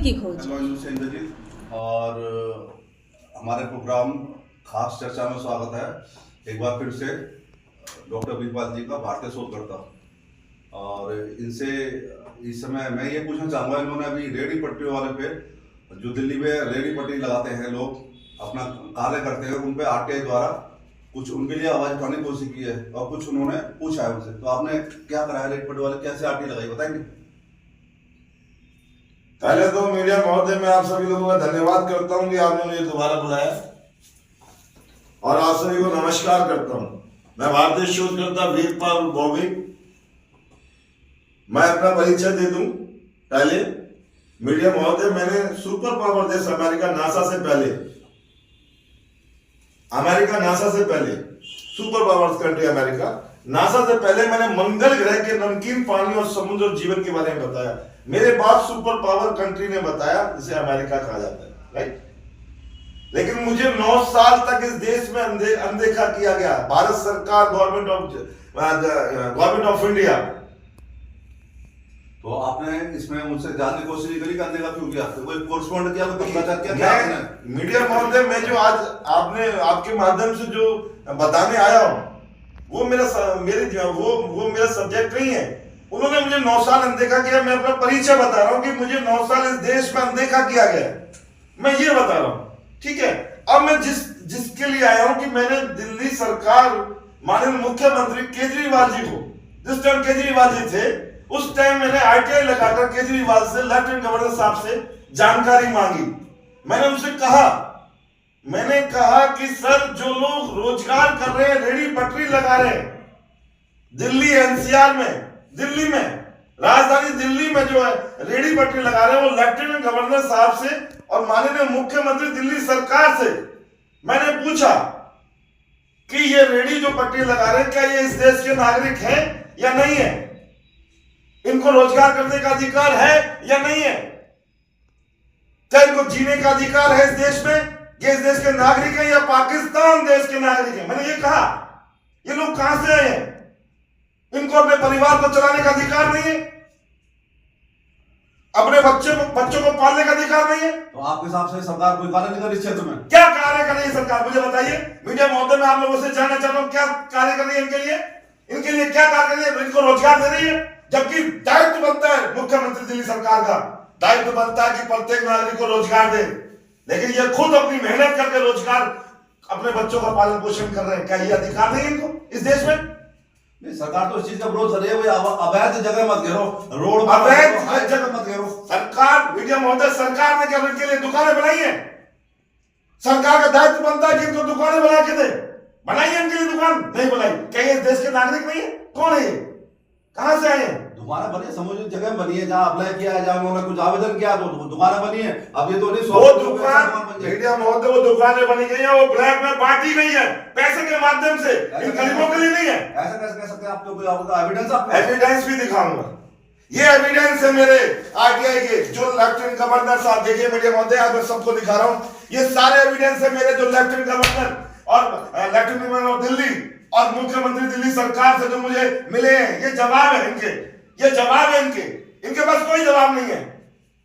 की खोज। से इंद्रजीत और हमारे प्रोग्राम खास चर्चा में स्वागत है एक बार फिर से डॉक्टर वीरपाल जी का, भारतीय शोधकर्ता। और इनसे इस समय मैं ये पूछना चाहूँगा, इन्होंने अभी रेहड़ी पटरी वाले पे, जो दिल्ली में रेहड़ी पटरी लगाते हैं लोग, अपना कार्य करते हैं, उन पे आरटीआई द्वारा कुछ उनके लिए आवाज उठाने की कोशिश की है और कुछ उन्होंने पूछा है उनसे। तो आपने क्या करा है, रेहड़ी पटरी वाले कैसे आरटीआई लगाई, बताएंगे? पहले तो मीडिया महोदय, मैं आप सभी लोगों का धन्यवाद करता हूं कि आपने मुझे दोबारा बुलाया और आप सभी को नमस्कार करता हूं। मैं भारतीय शोधकर्ता वीरपाल बॉबी। मैं अपना परिचय दे दूं। पहले मीडिया महोदय, मैंने सुपर पावर देश अमेरिका नासा से पहले super power country America NASA से पहले मैंने मंगल ग्रह के नमकीन पानी और समुद्र और जीवन के बारे में बताया। मेरे बाद सुपर पावर कंट्री ने बताया, जिसे अमेरिका कहा जाता है, राइट। लेकिन मुझे 9 साल तक इस देश में अनदेखा किया गया। भारत सरकार, गवर्नमेंट ऑफ इंडिया। तो आपने इसमें उनसे जानने की कोशिश नहीं करी, करने का क्यों किया? कोई कोर्सपॉन्ड किया, कोई पत्रकार किया आपने? मीडिया महोदय, मैं जो आज आपके माध्यम से जो बताने आया हूं, वो मेरा सब्जेक्ट नहीं है। उन्होंने मुझे 9 साल अनदेखा किया। मैं अपना परिचय बता रहा हूं कि मुझे 9 साल इस देश में अनदेखा किया गया, मैं ये बता रहा हूं, ठीक है। अब मैं जिसके लिए आया हूं कि मैंने दिल्ली सरकार, माननीय मुख्यमंत्री केजरीवाल जी को, जिस टाइम केजरीवाल जी थे उस टाइम मैंने आरटीआई लगाकर केजरीवाल से, लेफ्टिनेंट गवर्नर साहब से जानकारी मांगी। मैंने कहा कि सर, जो लोग रोजगार कर रहे हैं, रेहड़ी पटरी लगा रहे हैं दिल्ली एनसीआर में, दिल्ली में, राजधानी दिल्ली में जो है रेहड़ी पटरी लगा रहे हैं, वो लेफ्टिनेंट गवर्नर साहब से और माननीय मुख्यमंत्री दिल्ली सरकार से मैंने पूछा कि ये रेहड़ी जो पटरी लगा रहे हैं, क्या ये इस देश के नागरिक हैं या नहीं है? इनको रोजगार करने का अधिकार है या नहीं है? क्या इनको जीने का अधिकार है इस देश में? ये इस देश के नागरिक हैं या पाकिस्तान देश के नागरिक हैं? मैंने ये कहा। ये लोग कहां से आए हैं? इनको अपने परिवार को चलाने का अधिकार नहीं है, अपने बच्चों को पालने का अधिकार नहीं है। तो आपके हिसाब से सरकार कोई कार्य नहीं कर इस क्षेत्र में? क्या कार्य कर रही है सरकार, मुझे बताइए। मीडिया महोदय, मैं आप लोगों से जानना चाहता हूं, क्या कार्य कर रही है इनके लिए क्या कार्य कर रही है? इनको रोजगार दे रही है, जबकि दायित्व बनता है मुख्यमंत्री दिल्ली सरकार का, दायित्व बनता है कि प्रत्येक नागरिक को रोजगार दे, लेकिन ये खुद अपनी मेहनत करके रोजगार, अपने बच्चों का पालन पोषण कर रहे हैं। क्या ये अधिकार नहीं है इनको इस देश में? नहीं, सरकार तो इस चीज का विरोध कर रही है, अवैध जगह मत घेरो, रोड अवैध जगह मत घेरो। सरकार, मीडिया महोदय, सरकार ने क्या इनके लिए दुकानें बनाई है? सरकार का दायित्व बनता है कि इनको दुकानें बना के दे। बनाई है इनके लिए दुकान? नहीं बनाई। क्या ये इस देश के नागरिक नहीं है? कौन है ये? कहां से आए हैं? दुकानें बनी है, समुचित जगह बनी है, जहां अप्लाई किया है, जहां उन्होंने कुछ आवेदन किया, तो दुकानें बनी है। अब ये तो नहीं, वो दुकान, मीडिया महोदय, वो दुकानें बनी गई है, वो ब्लैक में बांटी गई है पैसे के माध्यम से, इन गरीबों के लिए नहीं है। ऐसा कैसे कह सकते हैं? आपको कोई एविडेंस? एविडेंस भी दिखाऊंगा। ये एविडेंस है मेरे आरटीआई के, जो लेफ्टिनेंट गवर्नर साहब, देखिए मीडिया महोदय, आज मैं सबको दिखा रहा हूं, ये सारे एविडेंस है मेरे, जो लेफ्टिनेंट गवर्नर और लेफ्टिनेंट गवर्नर ऑफ दिल्ली और मुख्यमंत्री दिल्ली सरकार से जो मुझे मिले हैं। ये जवाब है इनके, ये जवाब है इनके पास कोई जवाब नहीं है।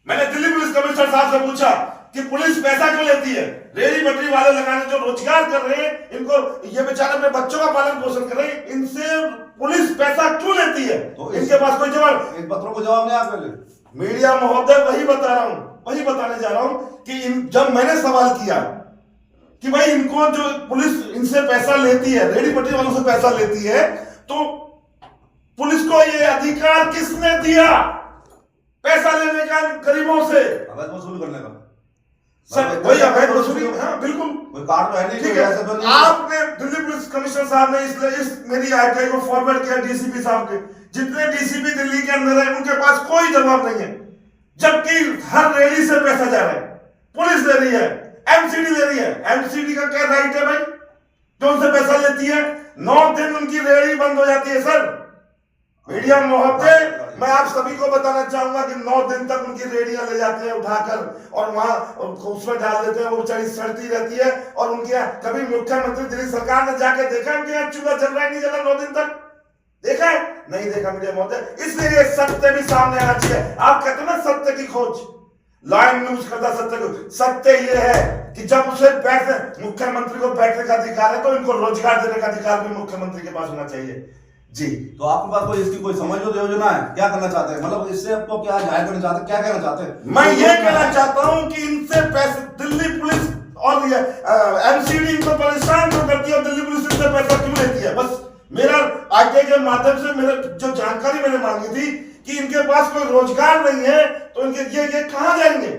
मैंने दिल्ली पुलिस कमिश्नर साहब से पूछा कि पुलिस पैसा क्यों लेती है? रेहड़ी पटरी वाले लगाने जो रोजगार कर रहे हैं, इनको, ये बेचारे अपने बच्चों का पालन पोषण कर रहे हैं, इनसे पुलिस पैसा क्यों लेती है? तो इनके पास कोई जवाब, इन पत्रों को जवाब नहीं आपने लिए। मीडिया महोदय, वही बता रहा हूं, वही बताने जा रहा हूं कि जब मैंने सवाल किया कि भाई इनको, जो पुलिस इनसे पैसा लेती है, रेहड़ी पटरी वालों से पैसा लेती है, तो पुलिस को ये अधिकार किसने दिया पैसा लेने का गरीबों से, अवैध वसूली करने का? सर, वही अवैध वसूली। हाँ, बिल्कुल। कोई कार्ड तो है नहीं, ठीक है। आपने, दिल्ली पुलिस कमिश्नर साहब ने इस मेरी आरटीआई को फॉरवर्ड किया डीसीपी साहब के। जितने डीसीपी दिल्ली के अंदर है, उनके पास कोई जवाब नहीं है, जबकि हर रेहड़ी से पैसा जा रहा है, पुलिस ले रही है, एमसीडी ले रही है। एमसीडी का क्या राइट है भाई, जो उनसे पैसा लेती है? 9 दिन उनकी रेहड़ी बंद हो जाती है। सर, मीडिया महोदय, मैं आप सभी को बताना चाहूंगा कि 9 दिन तक उनकी रेहड़ियां ले जाते हैं उठाकर और वहां उसमें डाल देते हैं, वो बेचारी सड़ती रहती है। और उनके यहाँ कभी मुख्यमंत्री दिल्ली सरकार ने जाके देखा उनके यहाँ चूल्हा जल रहा है, नहीं जला 9 दिन तक? देखा है? नहीं देखा मीडिया महोदय। इसलिए सत्य भी सामने आना चाहिए। आप कहते हो ना, सत्य की खोज। लाइन न्यूज करता सत्य को। सत्य ये है कि जब उसे मुख्यमंत्री को बैठने का अधिकार है तो इनको रोजगार देने का अधिकार भी मुख्यमंत्री के पास होना चाहिए। जी, तो आपके पास कोई इसकी कोई समझ योजना है? क्या करना चाहते हैं, मतलब इससे आपको क्या जाहिर करना चाहते हैं, क्या कहना चाहते हैं? मैं ये कहना चाहता हूं कि इनसे पैसे दिल्ली पुलिस और एमसीडी इनको परेशान क्यों करती है और दिल्ली पुलिस इनसे पैसा क्यों लेती है। बस मेरा आईटीआई के माध्यम से मेरे जो जानकारी मैंने मांगी थी कि इनके पास कोई रोजगार नहीं है तो इनके ये कहां जाएंगे,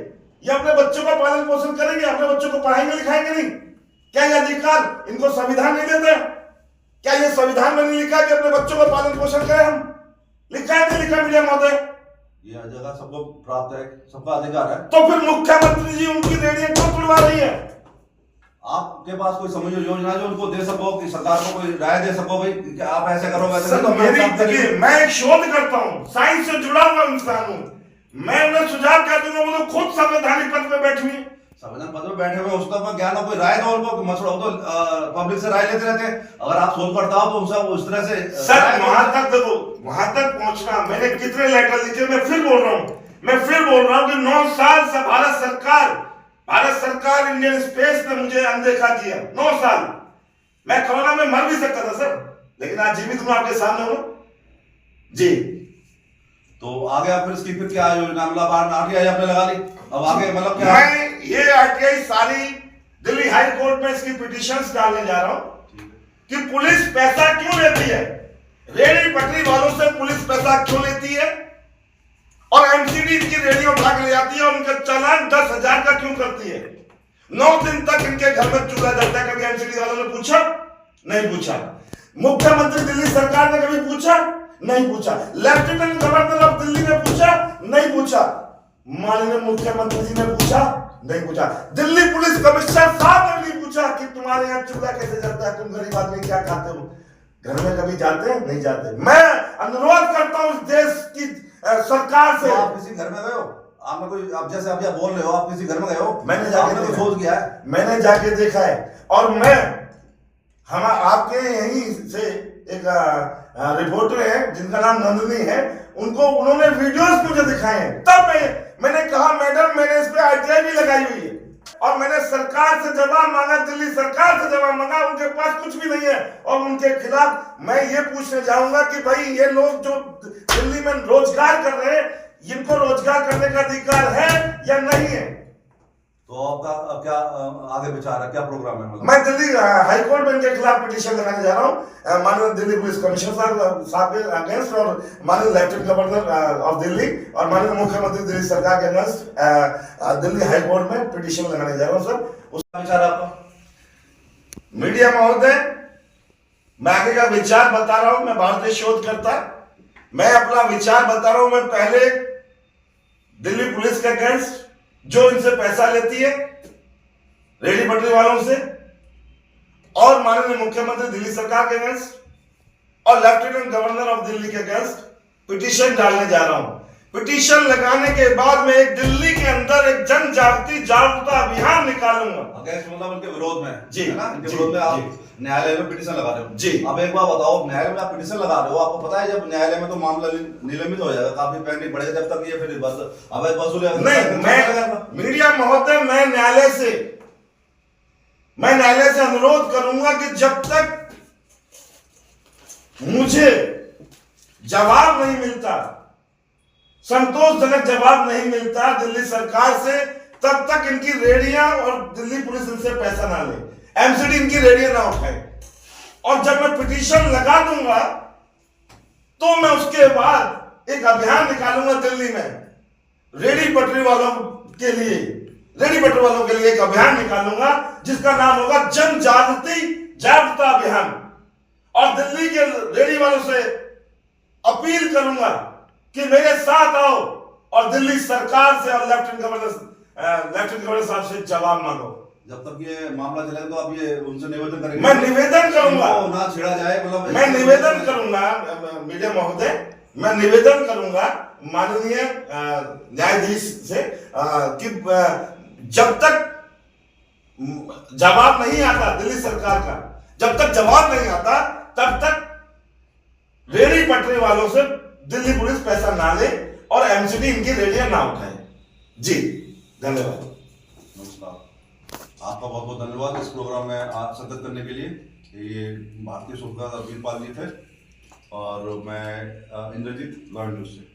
ये अपने बच्चों का पालन पोषण करेंगे, अपने बच्चों को पढ़ाएंगे लिखाएंगे नहीं? क्या ये अधिकार इनको संविधान नहीं देता? क्या ये संविधान में नहीं लिखा कि अपने बच्चों का पालन पोषण करें हम? लिखा है नहीं लिखा मीडिया महोदय? ये जगह सबको प्राप्त है, सबका अधिकार है। तो फिर मुख्यमंत्री जी उनकी रेडियो क्यों खुलवा रही है? आपके पास कोई समझ योजना जो उनको दे सको, कि सरकार को कोई राय दे सको, भाई कि आप ऐसे करो वैसे सर, देखिए मैं एक शोध करता हूँ, साइंस से जुड़ा हुआ इंसान हूँ, मैं उन्हें सुझाव क्या दूंगा, वो तो खुद संवैधानिक पद पे बैठी हुई। संविधान पद पे बैठे हुए उसका ज्ञान कोई राय दो उनको, मसला हो तो पब्लिक से राय लेते रहते हैं। अगर आप शोधकर्ता हो तो सब उस तरह से सर वहां तक देखो, वहां तक पहुंचना, मैंने कितने लेटर लिखे, मैं फिर बोल रहा हूँ कि 9 साल से भारत सरकार इंडियन स्पेस ने मुझे अनदेखा किया। 9 साल मैं कोरोना में मर भी सकता था सर, लेकिन आज जीवित हूं आपके सामने हूं जी। तो आगे आप फिर इसकी क्या योजना, मतलब आरटीआई आपने लगा ली, अब आगे मतलब क्या? मैं ये आरटीआई सारी दिल्ली हाई कोर्ट में इसकी पिटीशंस डालने जा रहा हूं कि पुलिस पैसा क्यों लेती है, रेहड़ी पटरी वालों से पुलिस पैसा क्यों लेती है और एमसीडी की रेडी उठा के ले जाती है और उनका चालान 10,000 का क्यों करती है। 9 दिन तक इनके घर में चूल्हा जलता है। कभी एमसीडी वालों ने पूछा? नहीं पूछा। मुख्यमंत्री दिल्ली सरकार ने कभी पूछा? नहीं पूछा। लेफ्टिनेंट गवर्नर ऑफ दिल्ली ने पूछा? नहीं पूछा। माननीय मुख्यमंत्री जी ने पूछा? नहीं पूछा। दिल्ली पुलिस कमिश्नर साहब ने नहीं पूछा कि तुम्हारे यहाँ चूल्हा कैसे जलता है, तुम गरीब आदमी क्या खाते हो, घर में कभी जाते हैं? नहीं जाते। मैं अनुरोध करता हूं इस देश की सरकार से। आप किसी घर में गए हो? आपने कोई, आप जैसे आप बोल रहे हो, आप किसी घर में गए हो? मैंने जाके खोज किया है? मैंने जाके देखा है और मैं हम आपके यहीं से एक रिपोर्टर है जिनका नाम नंदिनी है, उन्होंने वीडियोस मुझे दिखाए हैं। तब मैंने कहा मैडम मैंने इस पे आरटीआई भी लगाई हुई है और मैंने सरकार से जवाब मांगा, दिल्ली सरकार से जवाब मांगा, उनके पास कुछ भी नहीं है और उनके खिलाफ मैं ये पूछने जाऊंगा कि भाई ये लोग जो दिल्ली में रोजगार कर रहे हैं, इनको रोजगार करने का अधिकार है या नहीं है। तो आपका क्या आगे विचार है, क्या प्रोग्राम है? मतलब मैं दिल्ली हाईकोर्ट में इनके खिलाफ पिटीशन लगाने जा रहा हूँ, माननीय दिल्ली पुलिस कमिश्नर साहब के अगेंस्ट और माननीय लेफ्टिनेंट गवर्नर ऑफ दिल्ली और माननीय मुख्यमंत्री दिल्ली सरकार के अगेंस्ट दिल्ली हाईकोर्ट में पिटीशन लगाने जा रहा हूँ। सर उसका विचार आपका? मीडिया महोदय, मैं आगे का विचार बता रहा हूं, मैं भारतीय शोधकर्ता, मैं अपना विचार बता रहा हूं। मैं पहले दिल्ली पुलिस के अगेंस्ट जो इनसे पैसा लेती है रेहड़ी पटरी वालों से और माननीय मुख्यमंत्री दिल्ली सरकार के अगेंस्ट और लेफ्टिनेंट गवर्नर ऑफ दिल्ली के अगेंस्ट पिटीशन डालने जा रहा हूं। पिटीशन लगाने के बाद में एक दिल्ली के अंदर एक जन जागरूकता अभियान निकालूंगा। अगेंस्ट मतलब उनके विरोध में जी, है ना? इनके जी, विरोध में आप जी। न्यायालय में पिटीशन लगा रहे हो जी। अब एक बात बताओ, न्यायालय में आप पिटीशन लगा रहे हो, आपको पता है जब न्यायालय में तो मामला निलंबित हो जाएगा, काफी पेंडिंग बढ़ेगा, जब तक ये फिर बस अवैध वसूली नहीं। मैं मीडिया महोदय, मैं न्यायालय से अनुरोध करूंगा कि जब तक मुझे जवाब नहीं मिलता, संतोषजनक जवाब नहीं मिलता दिल्ली सरकार से, तब तक इनकी रेडियां और दिल्ली पुलिस इनसे पैसा ना ले, एमसीडी इनकी रेडियो ना उठाए। और जब मैं पिटीशन लगा दूंगा तो मैं उसके बाद एक अभियान निकालूंगा दिल्ली में रेहड़ी पटरी वालों के लिए एक अभियान निकालूंगा जिसका नाम होगा जन जागरूकता अभियान। और दिल्ली के रेहड़ी वालों से अपील करूंगा कि मेरे साथ आओ और दिल्ली सरकार से और लेफ्टिनेंट गवर्नर साहब से जवाब मांगो। जब तक ये मामला चलेगा तो आप ये उनसे निवेदन करेंगे? मैं निवेदन करूंगा, ना छेड़ा जाए, मतलब मैं निवेदन करूंगा मीडिया महोदय, मैं निवेदन करूंगा माननीय न्यायाधीश से कि जब तक जवाब नहीं आता दिल्ली सरकार का, जब तक जवाब नहीं आता तब तक रेहड़ी पटरी वालों से दिल्ली पुलिस पैसा ना ले और एमसीडी इनकी रेडियो ना उठाए। जी। धन्यवाद। नमस्कार, आपका बहुत बहुत धन्यवाद इस प्रोग्राम में शिरकत करने के लिए। ये भारतीय शोधकर्ता वीरपाल जी थे और मैं इंद्रजीत, लॉयड न्यूज से।